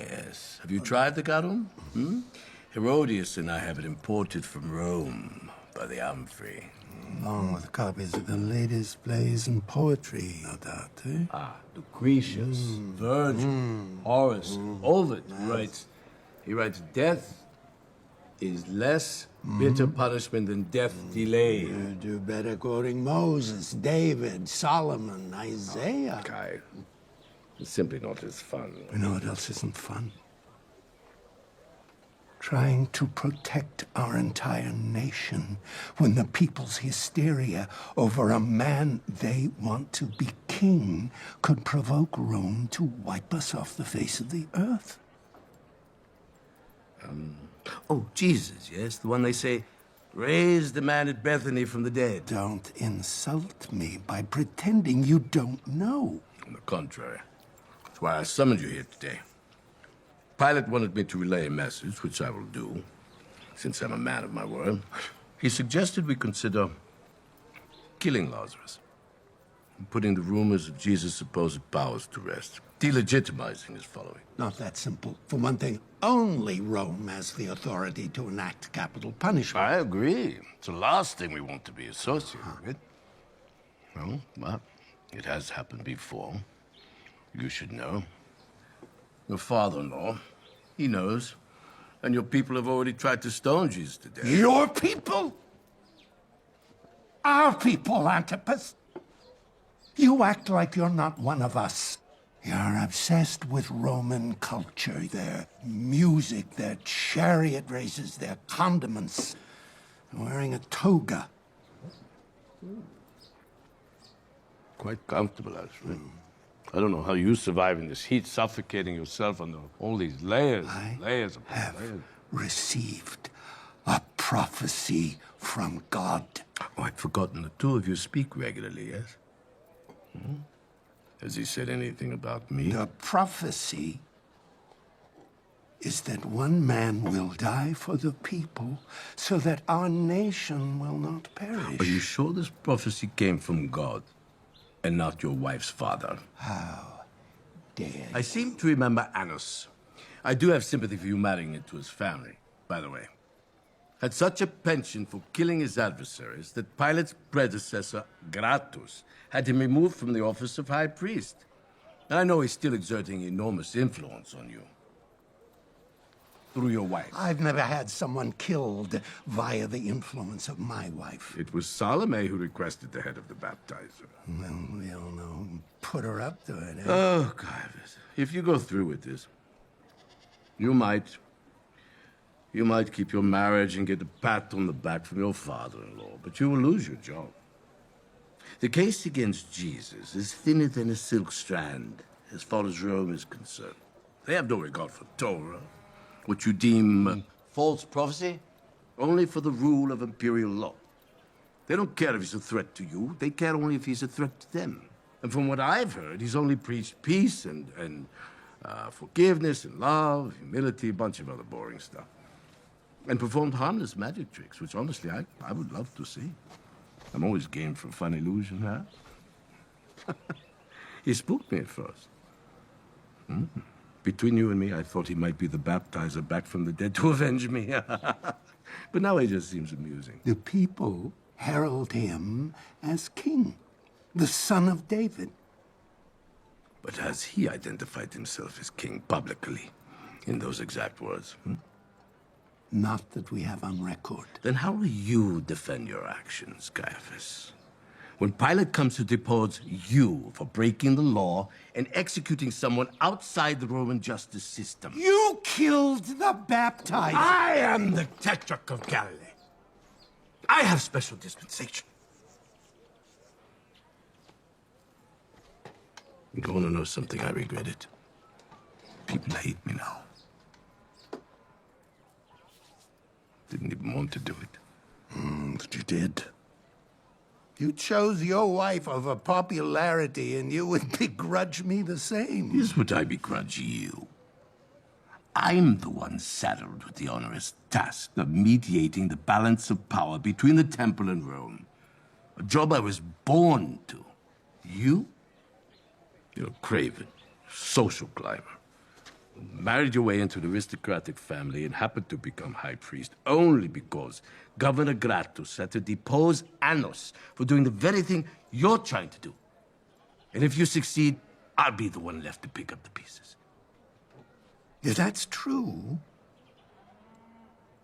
Yes. Have you tried the garum? Hmm? Herodias and I have it imported from Rome by the Amphi. Along with copies of the latest plays and poetry, no doubt, eh? Lucretius, Virgil, Horace, Ovid he writes, death is less bitter punishment than death delayed. You do better quoting Moses, David, Solomon, Isaiah. Guy, it's simply not as fun. You know what else isn't fun? Trying to protect our entire nation when the people's hysteria over a man they want to be king could provoke Rome to wipe us off the face of the earth. Oh, Jesus, yes, the one they say raised the man at Bethany from the dead. Don't insult me by pretending you don't know. On the contrary, that's why I summoned you here today. Pilate wanted me to relay a message, which I will do, since I'm a man of my word. He suggested we consider killing Lazarus, and putting the rumors of Jesus' supposed powers to rest, delegitimizing his following. Not that simple. For one thing, only Rome has the authority to enact capital punishment. I agree. It's the last thing we want to be associated with. Well, but it has happened before. You should know. Your father-in-law, he knows. And your people have already tried to stone Jesus to death. Your people? Our people, Antipas. You act like you're not one of us. You're obsessed with Roman culture, their music, their chariot races, their condiments. Wearing a toga. Quite comfortable, actually. I don't know how you survive in this heat, suffocating yourself under all these layers, layers of have layers. received a prophecy from God. Oh, I'd forgotten the two of you speak regularly, yes? Has he said anything about me? The prophecy is that one man will die for the people so that our nation will not perish. Are you sure this prophecy came from God and not your wife's father? How dare I seem to remember Annas. I do have sympathy for you marrying into his family, by the way. Had such a penchant for killing his adversaries that Pilate's predecessor, Gratus, had him removed from the office of high priest. And I know he's still exerting enormous influence on you. Through your wife. I've never had someone killed via the influence of my wife. It was Salome who requested the head of the baptizer. Well, we all know who put her up to it, eh? Oh, Caiaphas, if you go through with this, you might keep your marriage and get a pat on the back from your father-in-law, but you will lose your job. The case against Jesus is thinner than a silk strand, as far as Rome is concerned. They have no regard for Torah, what you deem false prophecy, only for the rule of imperial law. They don't care if he's a threat to you. They care only if he's a threat to them. And from what I've heard, he's only preached peace and forgiveness and love, humility, a bunch of other boring stuff. And performed harmless magic tricks, which honestly I would love to see. I'm always game for a fun illusion, huh? He spooked me at first. Between you and me, I thought he might be the baptizer back from the dead to avenge me. But now he just seems amusing. The people herald him as king, the son of David. But has he identified himself as king publicly, in those exact words? Not that we have on record. Then how will you defend your actions, Caiaphas? When Pilate comes to depose you for breaking the law and executing someone outside the Roman justice system. You killed the baptizer! I am the Tetrarch of Galilee. I have special dispensation. You want to know something I regretted? People hate me now. Didn't even want to do it. But you did. You chose your wife over popularity, and you would begrudge me the same. Here's what I begrudge you. I'm the one saddled with the onerous task of mediating the balance of power between the temple and Rome. A job I was born to. You're a craven, social climber. Married your way into the aristocratic family and happened to become high priest only because Governor Gratus had to depose Annos for doing the very thing you're trying to do. And if you succeed, I'll be the one left to pick up the pieces. If that's true,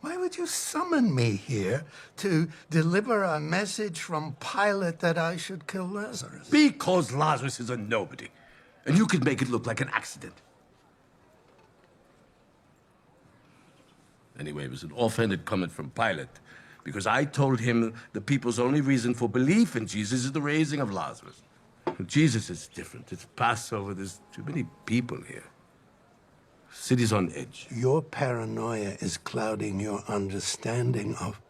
why would you summon me here to deliver a message from Pilate that I should kill Lazarus? Because Lazarus is a nobody, and you could make it look like an accident. Anyway, it was an offhanded comment from Pilate, because I told him the people's only reason for belief in Jesus is the raising of Lazarus. Jesus is different. It's Passover. There's too many people here. City's on edge. Your paranoia is clouding your understanding of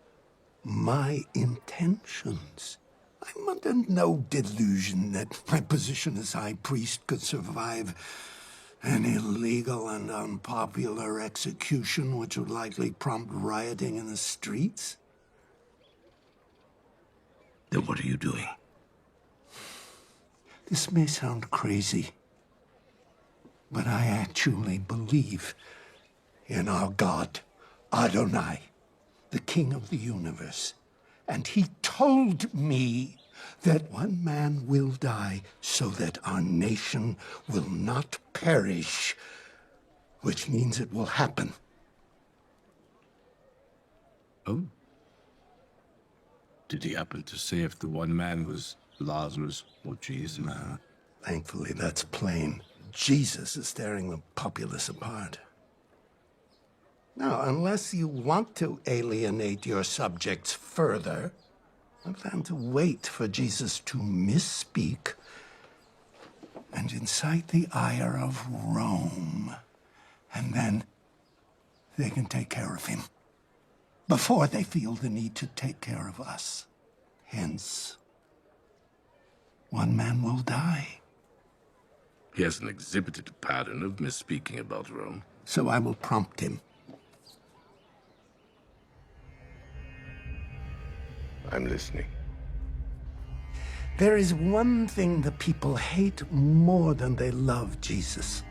my intentions. I'm under no delusion that my position as high priest could survive an illegal and unpopular execution which would likely prompt rioting in the streets. Then what are you doing? This may sound crazy, but I actually believe in our God, Adonai, the King of the universe. And he told me that one man will die so that our nation will not perish, which means it will happen. Oh? Did he happen to say if the one man was Lazarus or Jesus? No. Thankfully, that's plain. Jesus is tearing the populace apart. Now, unless you want to alienate your subjects further, I plan to wait for Jesus to misspeak and incite the ire of Rome. And then they can take care of him before they feel the need to take care of us. Hence, one man will die. He hasn't exhibited a pattern of misspeaking about Rome. So I will prompt him. I'm listening. There is one thing the people hate more than they love Jesus.